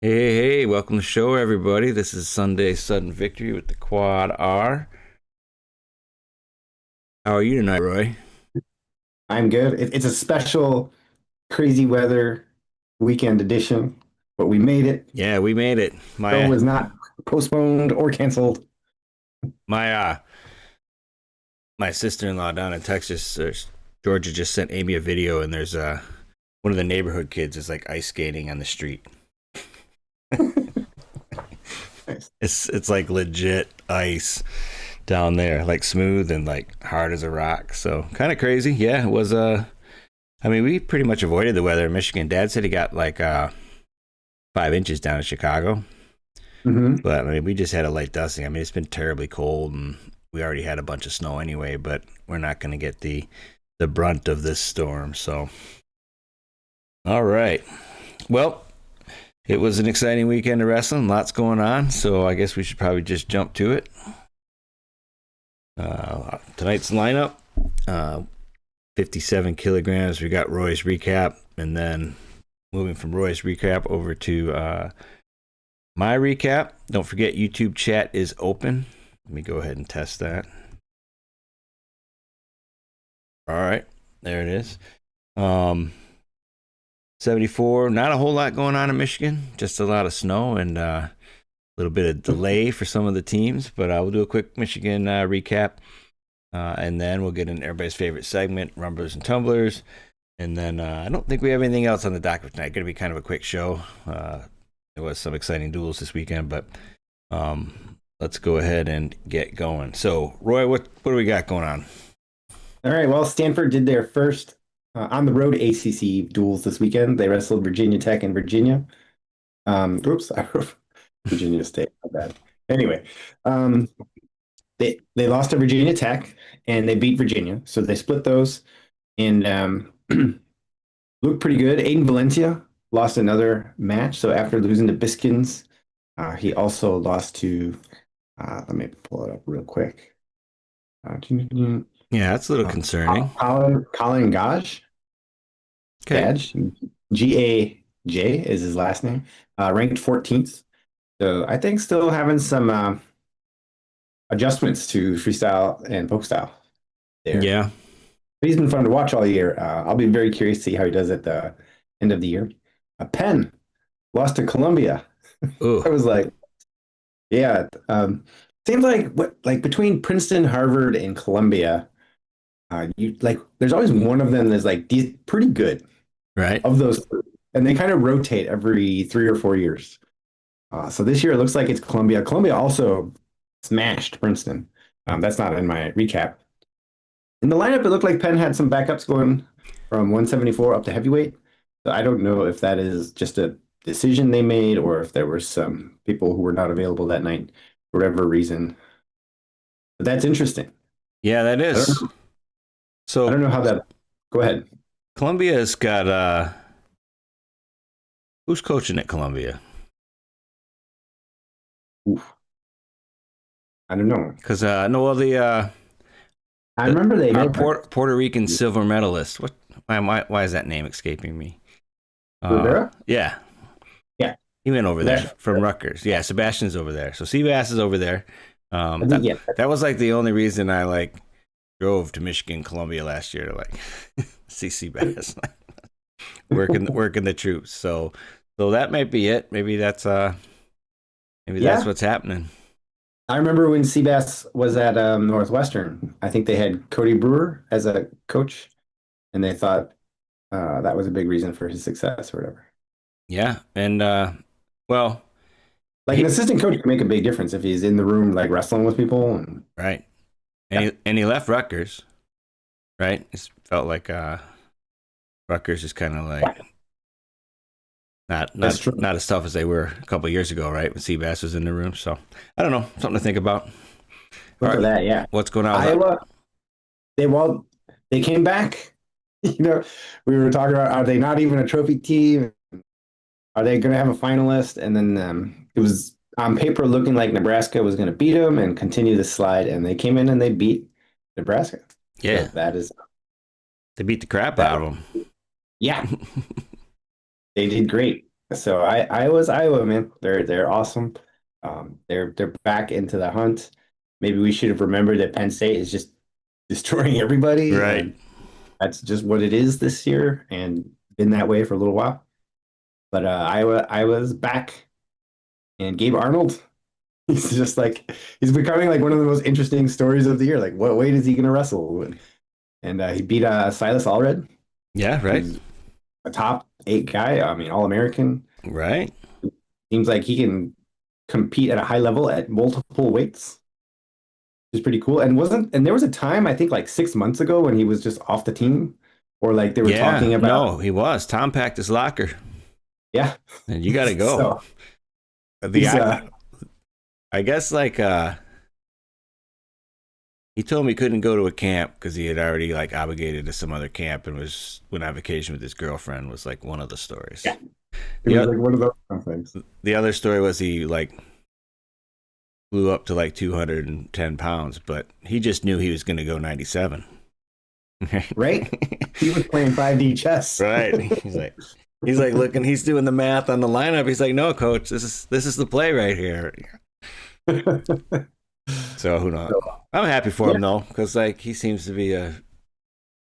Hey, welcome to the show, everybody. This is Sunday Sudden Victory with the Quad R. How are you tonight, Roy? I'm good. It's a special crazy weather weekend edition, but we made it. Yeah, we made it. Show My was not postponed or canceled. my uh my sister-in-law down in Texas, Georgia, just sent Amy a video, and there's one of the neighborhood kids is like ice skating on the street. Nice. It's like legit ice down there, like smooth and like hard as a rock. So kind of crazy. Yeah, it was. I mean, we pretty much avoided the weather in Michigan. Dad said he got like 5 inches down in Chicago. Hmm. But I mean, we just had a light dusting. I mean, it's been terribly cold, and we already had a bunch of snow anyway. But we're not going to get the brunt of this storm. So, all right. Well, it was an exciting weekend of wrestling. Lots going on. So I guess we should probably just jump to it. Tonight's lineup: 57 kilograms. We got Roy's recap, and then moving from Roy's recap over to my recap. Don't forget, YouTube chat is open. Let me go ahead and test that. All right, there it is. 74. Not a whole lot going on in Michigan. Just a lot of snow and a little bit of delay for some of the teams. But we'll do a quick Michigan recap, and then we'll get in everybody's favorite segment, Rumblers and Tumblers. And then I don't think we have anything else on the docket tonight. Going to be kind of a quick show. There was some exciting duels this weekend, but let's go ahead and get going. So, Roy, what do we got going on? All right. Well, Stanford did their first on the road ACC duels this weekend. They wrestled Virginia Tech and Virginia. Oops, I wrote Virginia State. My bad. Anyway, um, they lost to Virginia Tech and they beat Virginia, so they split those and looked pretty good. Aiden Valencia lost another match. So after losing to Biskins, he also lost to, let me pull it up real quick. Uh, Yeah, that's a little concerning. Colin Gage, Okay. Gaj is his last name, ranked 14th. So I think still having some adjustments to freestyle and folk style there. Yeah. But he's been fun to watch all year. I'll be very curious to see how he does at the end of the year. Penn lost to Columbia. I Oh, was like, yeah. Seems like what like between Princeton, Harvard, and Columbia, you like there's always one of them that's like pretty good right. of those three. And they kind of rotate every 3 or 4 years. So this year it looks like it's Columbia. Columbia also smashed Princeton. That's not in my recap. In the lineup, it looked like Penn had some backups going from 174 up to heavyweight. So I don't know if that is just a decision they made or if there were some people who were not available that night for whatever reason. But that's interesting. Yeah, that I don't is. know, I don't So know how that. Go ahead. Columbia's got who's coaching at Columbia? Oof, I don't know. Because no, well I the remember they our made Puerto Rican silver medalist. What? Why is that name escaping me? Rivera. Yeah, Yeah, he went over there Sebastian. from Rutgers. Yeah, Sebastian's over there. So Seabass is over there. I think That yeah. that was like the only reason I like drove to Michigan, Columbia last year to like see Seabass working the troops. So that might be it. Maybe that's Yeah, what's happening. I remember when Seabass was at Northwestern. I think they had Cody Brewer as a coach, and they thought that was a big reason for his success or whatever. Yeah, and well, Like an he assistant coach can make a big difference if he's in the room like wrestling with people. And right, and yeah, he left Rutgers, right? It felt like Rutgers is kind of like not that's not true. not as tough as they were a couple of years ago, right? When Seabass was in the room, so I don't know, something to think about. All Look right, at that. Yeah, what's going on with that? Iowa. Well, they came back. We were talking about are they not even a trophy team? Are they going to have a finalist? And then it was on paper looking like Nebraska was going to beat them and continue the slide, and they came in and they beat Nebraska. So Yeah, that is they beat the crap that. out of Yeah, they did great. So I was Iowa, man. They're awesome. They're back into the hunt. Maybe we should have remembered that Penn State is just destroying everybody, Right. and that's just what it is this year, and been that way for a little while. But Iowa's back, and Gabe Arnold, he's just like he's becoming like one of the most interesting stories of the year. Like, what weight is he going to wrestle? And he beat Silas Allred, Yeah. Right. who's a top 8 guy. I mean, All American. Right. Seems like he can compete at a high level at multiple weights, which is pretty cool. And there was a time, I think like 6 months ago, when he was just off the team, or like they were Yeah. talking about, No, he was. Tom packed his locker, yeah. and you got to go. So The he's I guess like he told me he couldn't go to a camp because he had already like obligated to some other camp and went on vacation with his girlfriend was like one of the stories. yeah, it was The like one of those kind of things. the other story was he like flew up to like 210 pounds, but he just knew he was going to go 97. Right? He was playing 5D chess. Right. He's like looking. He's doing the math on the lineup. He's like, no, coach, this is the play right here. So who knows? I'm happy for him though, because like he seems to be a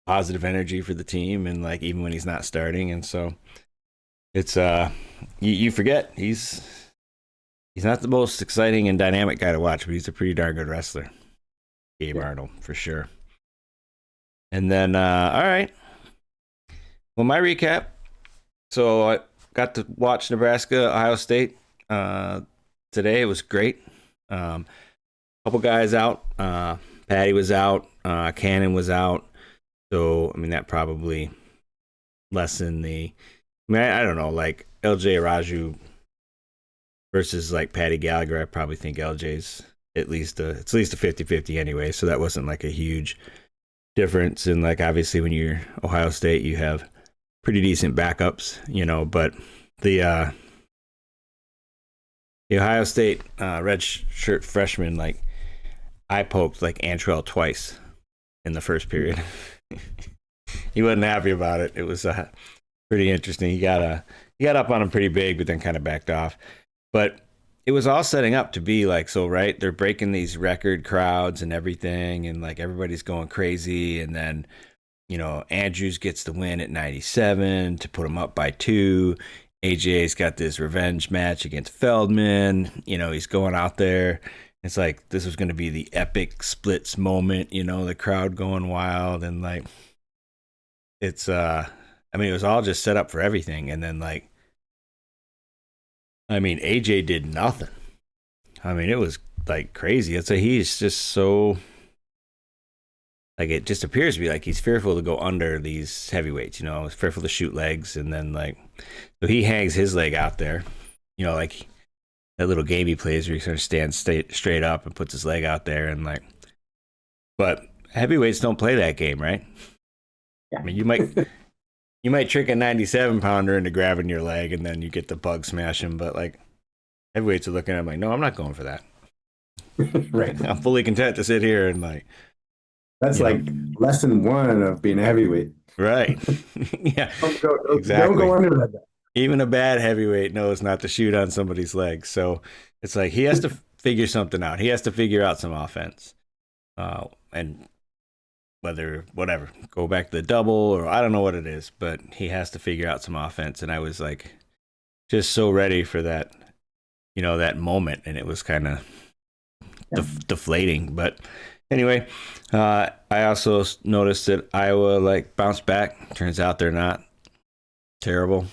positive energy for the team, and like even when he's not starting, and so it's you forget he's not the most exciting and dynamic guy to watch, but he's a pretty darn good wrestler. Gabe Arnold for sure. And then all right, well my recap. So I got to watch Nebraska Ohio State today. It was great. Couple guys out. Patty was out. Cannon was out. So I mean that probably lessened the. I mean I don't know, like LJ Raju versus like Patty Gallagher. I probably think LJ's it's at least a 50-50 anyway. So that wasn't like a huge difference. And like obviously when you're Ohio State, you have pretty decent backups, But the Ohio State red shirt freshman, like I poked like Antrell twice in the first period. He wasn't happy about it. It was pretty interesting. He got up on him pretty big, but then kind of backed off. But it was all setting up to be like so. Right, they're breaking these record crowds and everything, and like everybody's going crazy, and then Andrews gets the win at 97 to put him up by 2. AJ's got this revenge match against Feldman. He's going out there. It's like this was going to be the epic splits moment, the crowd going wild. And like, I mean, it was all just set up for everything. And then like, I mean, AJ did nothing. I mean, it was like crazy. It's like he's just so. Like it just appears to be like he's fearful to go under these heavyweights, he's fearful to shoot legs, and then like so he hangs his leg out there, like that little game he plays where he sort of stands straight up and puts his leg out there, and like, but heavyweights don't play that game, right? Yeah. I mean, you might trick a 97-pounder into grabbing your leg, and then you get the bug smash him, but like heavyweights are looking at him like, no, I'm not going for that. Right. I'm fully content to sit here and like. That's like lesson 1 of being a heavyweight. Right. Yeah. Exactly. Exactly. Don't go under that. Even a bad heavyweight knows not to shoot on somebody's legs. So it's like he has to figure something out. He has to figure out some offense. And whatever, go back to the double or I don't know what it is, but he has to figure out some offense. And I was like just so ready for that, that moment. And it was kind of deflating. But anyway, I also noticed that Iowa like bounced back. Turns out they're not terrible.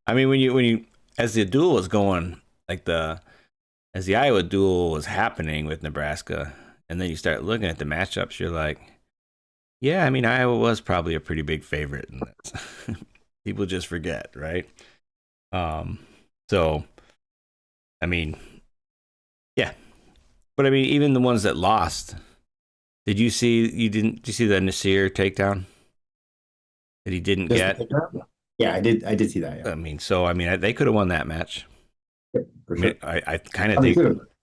I mean, when you as the duel was going, like as the Iowa duel was happening with Nebraska, and then you start looking at the matchups, you're like, yeah, I mean, Iowa was probably a pretty big favorite, and people just forget, right? So, I mean, yeah, but I mean, even the ones that lost, did you see the Nasir takedown that he didn't get? Yeah, I did see that. Yeah. I mean, they could have won that match. For sure. I kind of think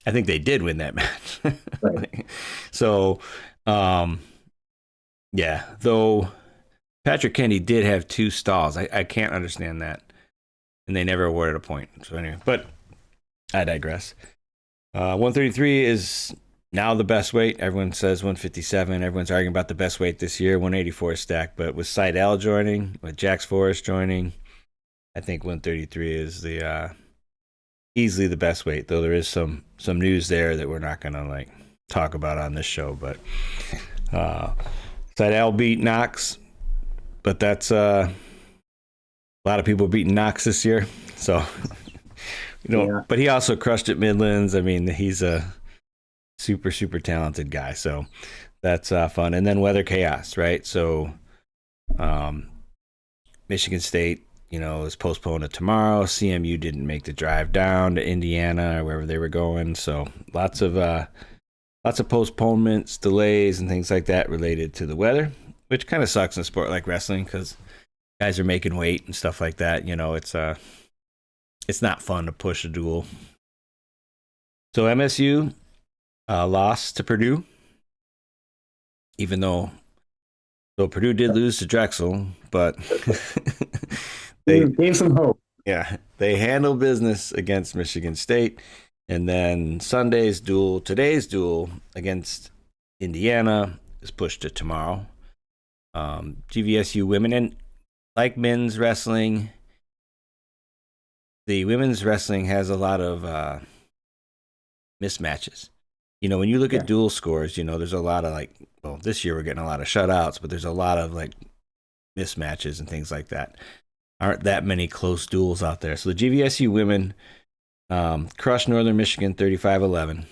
I think they did win that match. Right. So, yeah. Though Patrick Kennedy did have 2 stalls, I can't understand that. and they never awarded a point. So anyway, but I digress. 133 is now the best weight. Everyone says 157. Everyone's arguing about the best weight this year. 184 is stacked, but with Seidel joining, with Jax Forrest joining, I think 133 is the easily the best weight. Though there is some news there that we're not gonna like talk about on this show. But Seidel beat Knox, but that's a lot of people beating Knox this year. So but he also crushed at Midlands. I mean, he's a super talented guy. So that's fun. And then Weather Chaos, right? So Michigan State, is postponed to tomorrow. CMU didn't make the drive down to Indiana or wherever they were going. So lots of postponements, delays, and things like that related to the weather, which kind of sucks in a sport like wrestling because guys are making weight and stuff like that. It's not fun to push a duel. So MSU lost to Purdue, even though Purdue did lose to Drexel, but they gave some hope. Yeah, they handled business against Michigan State. And then today's duel against Indiana is pushed to tomorrow. GVSU women, and like men's wrestling, the women's wrestling has a lot of mismatches. When you look at dual scores, there's a lot of this year we're getting a lot of shutouts, but there's a lot of mismatches and things like that. Aren't that many close duels out there. So the GVSU women crushed Northern Michigan 35-11.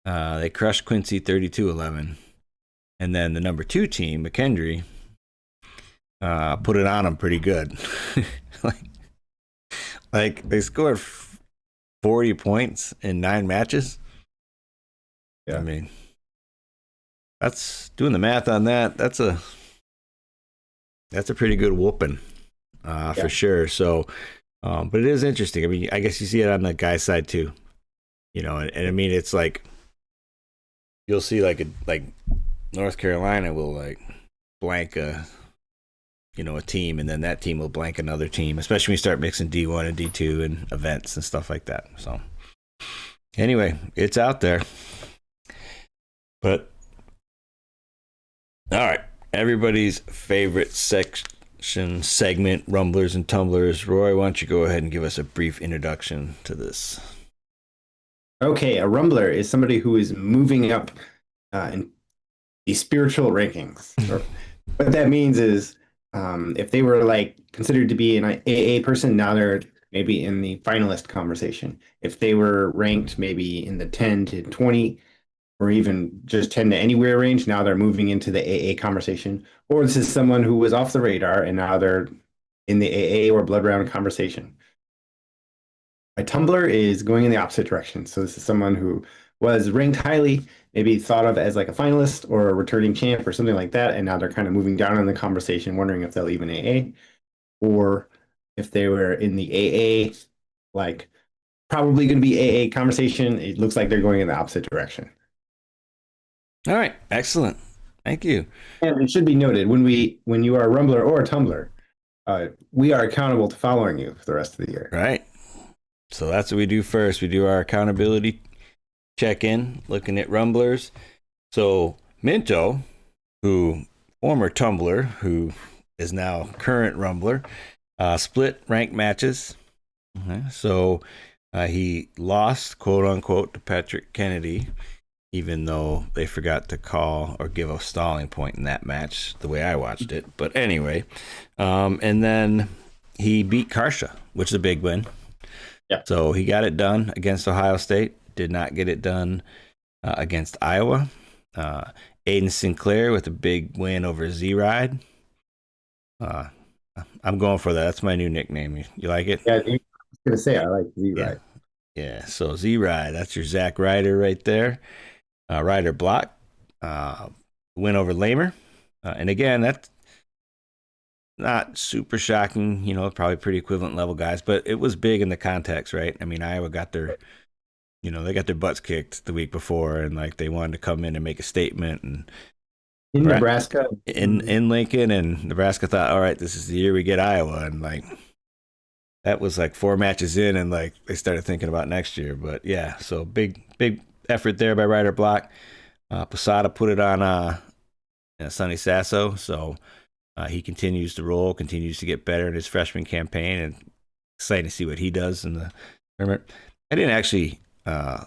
They crushed Quincy 32-11. And then the number 2 team, McKendree, put it on them pretty good. They scored 40 points in 9 matches. Yeah. I mean, that's doing the math on that. That's a pretty good whooping, for sure. So, but it is interesting. I mean, I guess you see it on the guy's side too, and I mean, it's you'll see like North Carolina will blank a team, and then that team will blank another team, especially when you start mixing D1 and D2 and events and stuff like that. So anyway, it's out there. But all right, everybody's favorite segment, Rumblers and Tumblers. Roy, why don't you go ahead and give us a brief introduction to this? Okay, a Rumbler is somebody who is moving up in the spiritual rankings. What that means is if they were considered to be an AA person, now they're maybe in the finalist conversation. If they were ranked maybe in the 10 to 20 or even just 10 to anywhere range, now they're moving into the AA conversation. Or this is someone who was off the radar and now they're in the AA or blood round conversation. A tumbler is going in the opposite direction. So this is someone who was ranked highly, maybe thought of as a finalist or a returning champ or something like that, and now they're kind of moving down in the conversation, wondering if they'll even AA, or if they were in the AA, probably going to be AA conversation. It looks like they're going in the opposite direction. All right, excellent. Thank you. And it should be noted, when you are a Rumbler or a Tumbler, we are accountable to following you for the rest of the year. Right. So that's what we do first. We do our accountability check-in, looking at Rumblers. So Minto, former Tumbler, who is now current Rumbler, split rank matches. So he lost, quote unquote, to Patrick Kennedy, even though they forgot to call or give a stalling point in that match, the way I watched it. But anyway, and then he beat Karsha, which is a big win. Yeah. So he got it done against Ohio State, did not get it done against Iowa. Aiden Sinclair with a big win over Z-Ride. I'm going for that. That's my new nickname. You like it? Yeah, I was going to say I like Z-Ride. Yeah, so Z-Ride, that's your Zach Ryder right there. Ryder block, win over Lamer. And again, that's not super shocking, probably pretty equivalent level guys, but it was big in the context, right? I mean, Iowa got their, they got their butts kicked the week before, and they wanted to come in and make a statement. And in Nebraska, in Lincoln, and Nebraska thought, all right, this is the year we get Iowa, and that was like 4 matches in, and like they started thinking about next year. But yeah, so big effort there by Ryder Block. Posada put it on Sonny Sasso, so he continues to roll, continues to get better in his freshman campaign, and exciting to see what he does in the tournament. I didn't actually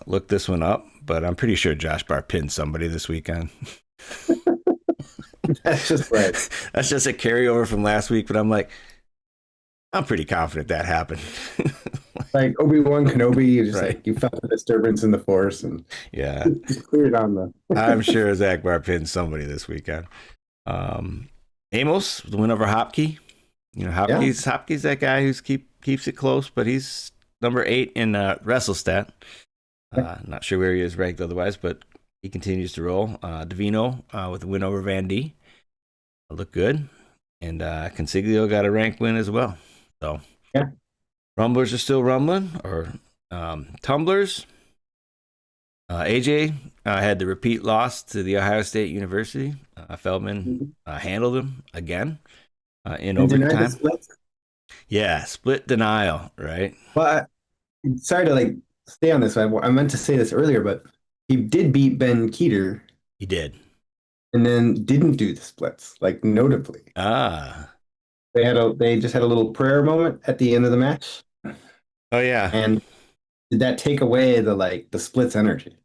look this one up, but I'm pretty sure Josh Barr pinned somebody this weekend. That's just right. That's just a carryover from last week, but I'm like, I'm pretty confident that happened. Like Obi-Wan Kenobi, you just Right. like you felt the disturbance in the force and Yeah. just cleared on the. I'm sure Zach Barr pinned somebody this weekend. Um, Amos, the win over Hopkey. You know, Yeah. Hopkey's that guy who's keeps it close, but he's number 8 in WrestleStat. Not sure where he is ranked otherwise, but he continues to roll. Davino with a win over Van D. Look good. And Consiglio got a ranked win as well. So Yeah. Rumblers are still rumbling, or Tumblers. AJ had the repeat loss to the Ohio State University. Feldman handled him again in And denied the overtime. split. Yeah, split denial, right? But sorry to like stay on this. I meant to say this earlier, but he did beat Ben Keeter He did. and then didn't do the splits, like notably. Ah. They just had a little prayer moment at the end of the match. Oh, yeah. And did that take away the splits energy?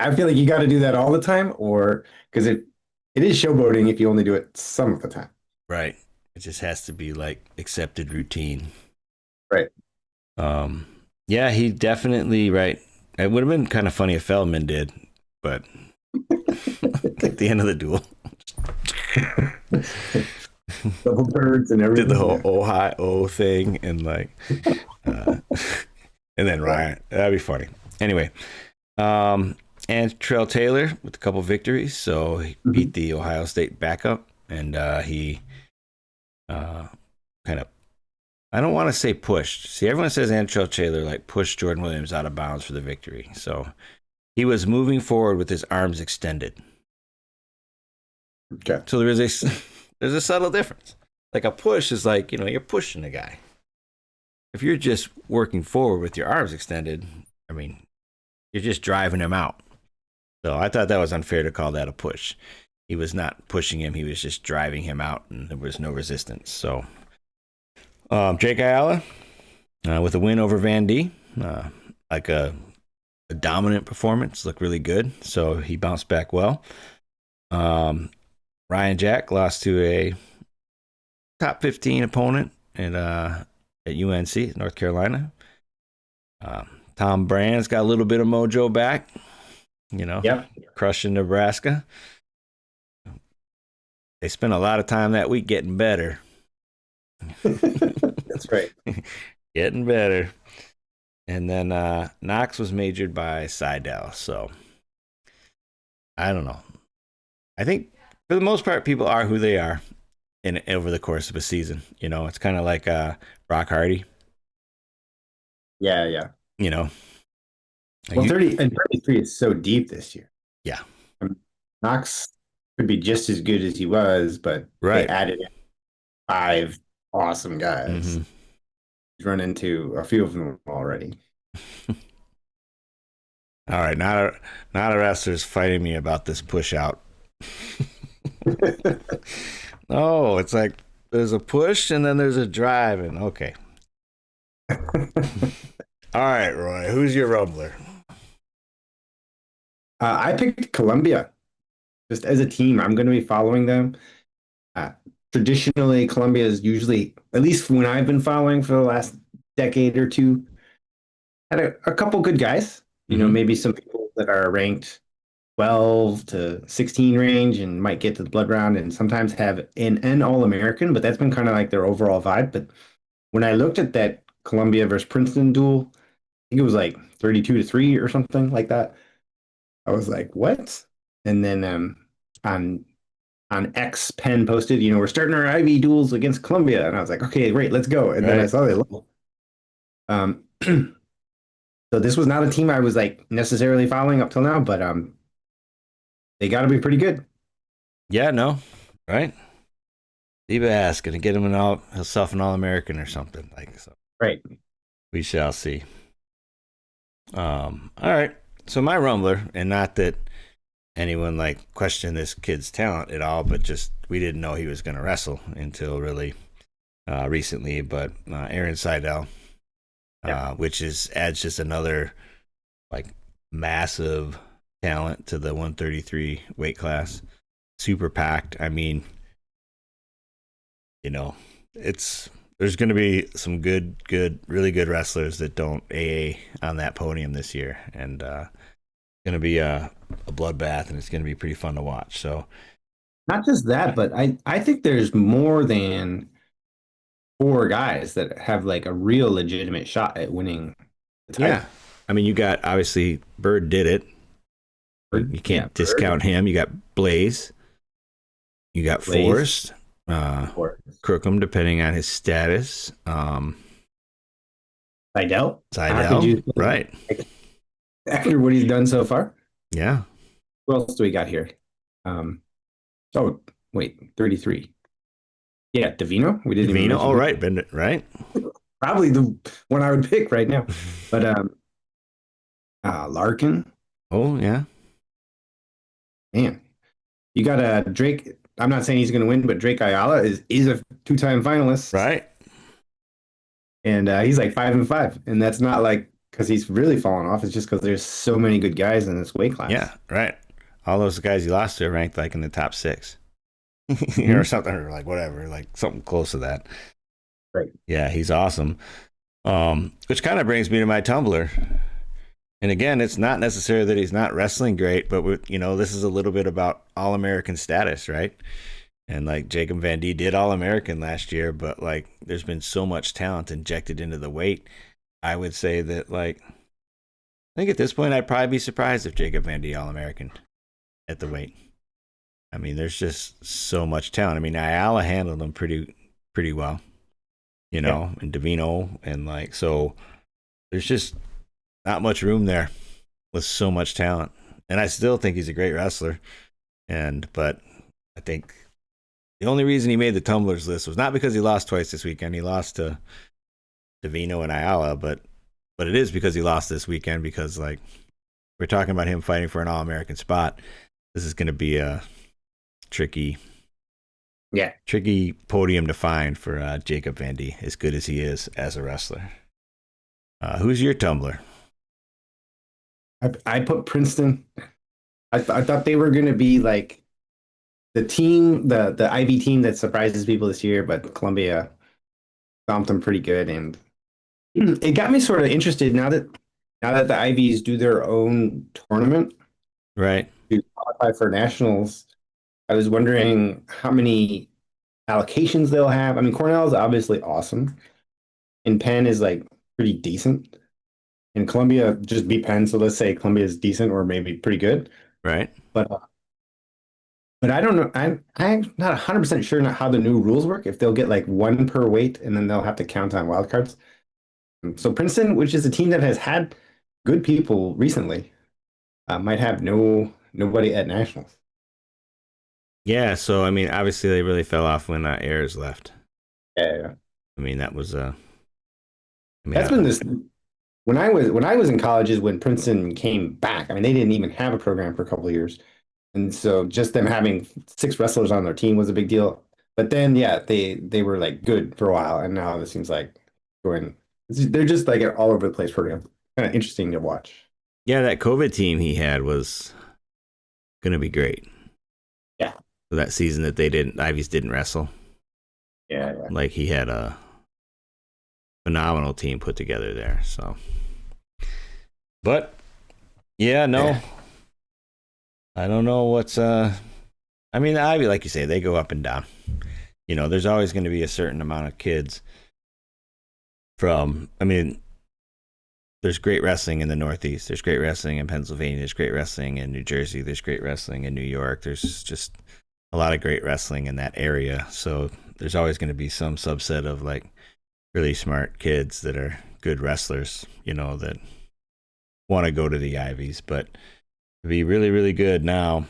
I feel like you got to do that all the time, or because it is showboating if you only do it some of the time. Right. It just has to be like accepted routine. Right. Yeah, he definitely, right. It would have been kind of funny if Feldman did, but at the end of the duel, Double birds and everything. did the whole Ohio thing and like, and then Ryan. That'd be funny. Anyway, and Trail Taylor with a couple victories, so he beat the Ohio State backup, and he kind of, I don't want to say pushed. See, everyone says Antrell Taylor like pushed Jordan Williams out of bounds for the victory. So he was moving forward with his arms extended. Okay. So there's a subtle difference. Like a push is like, you're pushing a guy. If you're just working forward with your arms extended, I mean, you're just driving him out. So I thought that was unfair to call that a push. He was not pushing him. He was just driving him out, and there was no resistance. So Jake Ayala with a win over Van D. Like a dominant performance. Looked really good. So he bounced back well. Ryan Jack lost to a top 15 opponent at UNC, North Carolina. Tom Brand's got a little bit of mojo back, Yep. crushing Nebraska. They spent a lot of time that week getting better. That's right. Getting better. And then Knox was majored by Seidel. So I don't know. I think for the most part, people are who they are over the course of a season. It's kind of like Brock Hardy. Yeah, yeah. Like Well, 30 and 33 is so deep this year. Yeah. Knox could be just as good as he was, but Right. they added in 5 awesome guys. Mhm. He's run into a few of them already. All right, not a wrestler's fighting me about this push out. No, it's like there's a push and then there's a drive, and okay. All right, Roy, who's your rumbler? I picked Columbia just as a team. I'm going to be following them. Traditionally, Columbia is usually, at least when I've been following for the last decade or two, had a couple good guys. Maybe some people that are ranked 12 to 16 range and might get to the blood round and sometimes have an All-American, but that's been kind of like their overall vibe. But when I looked at that Columbia versus Princeton duel, I think it was like 32-3 or something like that. I was like, what? And then on X Pen posted, we're starting our Ivy duels against Columbia. And I was like, okay, great, let's go. And then I saw they lost. So this was not a team I was like necessarily following up till now, but they got to be pretty good. Yeah, no, right? Seabass gonna get himself an All-American or something like so. Right. We shall see. All right. So my Rumbler, and not that anyone like questioned this kid's talent at all, but just we didn't know he was going to wrestle until really recently. But Aaron Seidel, Yeah. which adds just another like massive talent to the 133 weight class, super packed. I mean, you know, it's there's going to be some really good wrestlers that don't AA on that podium this year, and going to be a bloodbath, and it's going to be pretty fun to watch. So Not just that, but I think there's more than four guys that have like a real legitimate shot at winning the title. yeah, I mean, you got obviously Bird did it. You Bird, yeah, can't Bird, discount him. You got Blaze. You got Blaze, Forrest. or Crookham, depending on his status. Seidel. How could Seidel, you right? after what he's done so far? Yeah, Who else do we got here? Um, oh wait, 33. Yeah, Davino. We didn't even Davino. mention All him. right, Bend it right. Probably the one I would pick right now. But Larkin, Oh yeah, man, you got Drake. I'm not saying he's going to win, but Drake Ayala is a two-time finalist, right. and he's like 5-5, and that's not like because he's really fallen off. It's just because there's so many good guys in this weight class. Yeah, right. All those guys he lost to are ranked like in the top 6 or Mhm. something, or like whatever, like something close to that. Right. Yeah, he's awesome. Which kind of brings me to my Tumblr. And again, it's not necessarily that he's not wrestling great, but this is a little bit about All American status, right? And like Jacob Van D did All American last year, but like there's been so much talent injected into the weight. I would say that like I think at this point I'd probably be surprised if Jacob Van D All American at the weight. I mean, there's just so much talent. I mean, Ayala handled him pretty well, Yeah. and Davino, and like so there's just not much room there with so much talent. And I still think he's a great wrestler. But I think the only reason he made the Tumblers list was not because he lost twice this weekend. He lost to Davino and Ayala, but it is because he lost this weekend because like we're talking about him fighting for an All American spot. This is going to be a tricky podium to find for Jacob Van D, as good as he is as a wrestler. Who's your Tumbler? I put Princeton. I thought they were going to be like the team, the IB team that surprises people this year, but Columbia stomped them pretty good, and it got me sort of interested now that the IVs do their own tournament Right. to qualify for nationals. I was wondering how many allocations they'll have. I mean, Cornell is obviously awesome, and Penn is like pretty decent, and Columbia just beat Penn. So let's say Columbia is decent or maybe pretty good, Right. but I don't know. I'm not 100% sure not how the new rules work. If they'll get like one per weight, and then they'll have to count on wildcards. So Princeton, which is a team that has had good people recently, might have nobody at nationals. Yeah. So I mean, obviously they really fell off when Ayers left. Yeah, I mean, that was I mean, that's been this when I was in college is when Princeton came back. I mean, they didn't even have a program for a couple of years, and so just them having six wrestlers on their team was a big deal. But then, yeah, they were like good for a while, and now it seems like going. They're just like an all over the place program. Kind of interesting to watch. yeah, that COVID team he had was going to be great. Yeah, So that season that Ivies didn't wrestle, yeah. like he had a phenomenal team put together there. So, but yeah, no, Yeah. I don't know what's. I mean, the Ivy, like you say, they go up and down. There's always going to be a certain amount of kids from. I mean, there's great wrestling in the Northeast. There's great wrestling in Pennsylvania. There's great wrestling in New Jersey. There's great wrestling in New York. There's just a lot of great wrestling in that area. So there's always going to be some subset of like really smart kids that are good wrestlers, that want to go to the Ivies. But to be really, really good now,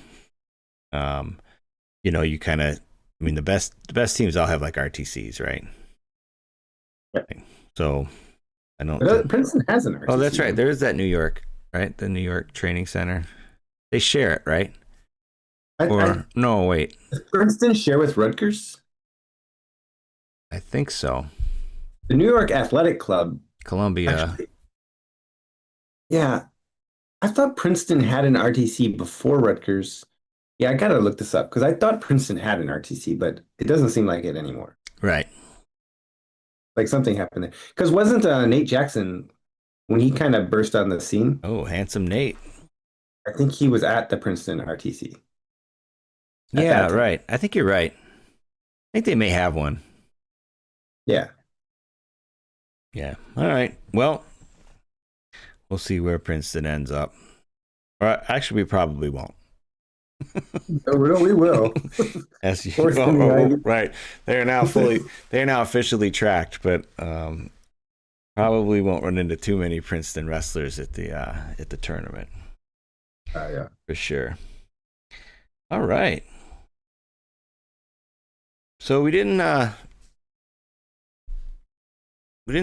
you kind of I mean, the best teams all have like RTCs, right? Yeah. So I don't But think. Princeton has an Oh, that's RTC. right. There's that New York, right? The New York Training Center. They share it, right? I Or no, wait. does Princeton share with Rutgers? I think so. The New York Athletic Club Columbia. actually. Yeah, I thought Princeton had an RTC before Rutgers. Yeah, I gotta look this up because I thought Princeton had an RTC, but it doesn't seem like it anymore. Right. Like something happened there. Because wasn't Nate Jackson when he kind of burst on the scene? Oh, handsome Nate. I think he was at the Princeton RTC at Yeah, that time. right. I think you're right. I think they may have one. Yeah. Yeah. All right. Well, we'll see where Princeton ends up. Or actually, we probably won't. Oh, no, we will. As you, Fourth oh, in oh, oh, wagon. right. They are now officially tracked, but probably won't run into too many Princeton wrestlers at the tournament Yeah. for sure. All right. So we didn't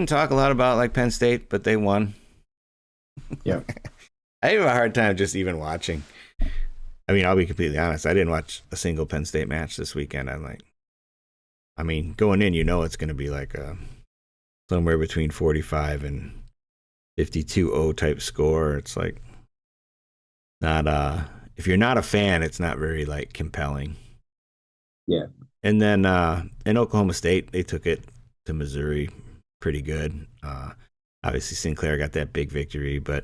talk a lot about like Penn State, but they won. Yeah. I have a hard time just even watching. I mean, I'll be completely honest. I didn't watch a single Penn State match this weekend. I mean, going in, it's going to be like somewhere between 45 and 52-0 type score. It's like not if you're not a fan, it's not very like compelling. Yeah. And then in Oklahoma State, they took it to Missouri pretty good. Obviously, Sinclair got that big victory, and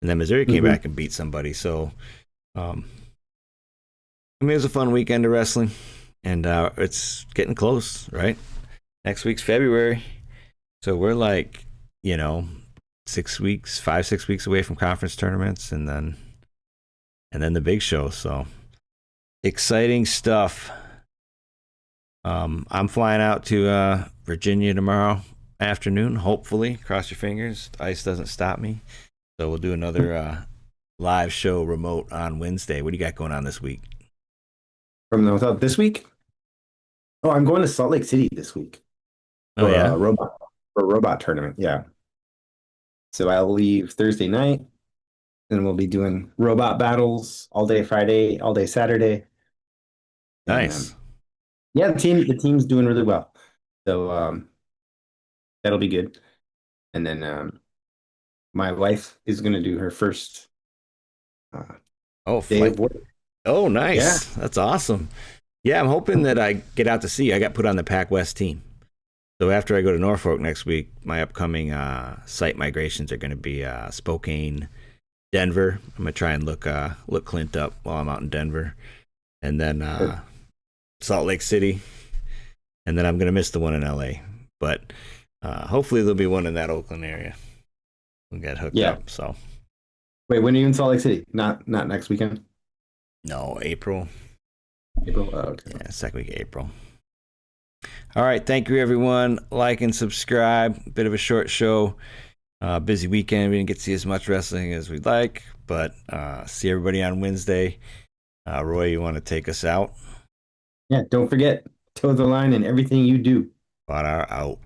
then Missouri came back and beat somebody. So, I mean, it was a fun weekend of wrestling, and it's getting close, right? Next week's February, so we're like, 6 weeks, 5, 6 weeks away from conference tournaments, and then the big show. So exciting stuff. I'm flying out to Virginia tomorrow afternoon. Hopefully, cross your fingers, ice doesn't stop me. So we'll do another live show remote on Wednesday. What do you got going on this week? From the this week? Oh, I'm going to Salt Lake City this week Oh for yeah, a robot tournament. Yeah. So I'll leave Thursday night, and we'll be doing robot battles all day Friday, all day Saturday. And nice. yeah, the team's doing really well. So that'll be good. And then my wife is going to do her first uh, Oh, day flight. of work. Oh, Yeah. nice. That's awesome. Yeah, I'm hoping that I get out to see. I got put on the Pac West team. So after I go to Norfolk next week, my upcoming site migrations are going to be Spokane, Denver. I'm going to try and look Clint up while I'm out in Denver, and then Salt Lake City, and then I'm going to miss the one in LA. But hopefully there'll be one in that Oakland area. We'll get hooked Yeah. up. So Wait, when are you in Salt Lake City? Not next weekend? no, April. April? Oh, okay. Yeah, second week of April. All right, thank you everyone. Like and subscribe. Bit of a short show. Busy weekend. We didn't get to see as much wrestling as we'd like, but see everybody on Wednesday. Roy, you want to take us out? Yeah, don't forget, toe the line in everything you do. But out.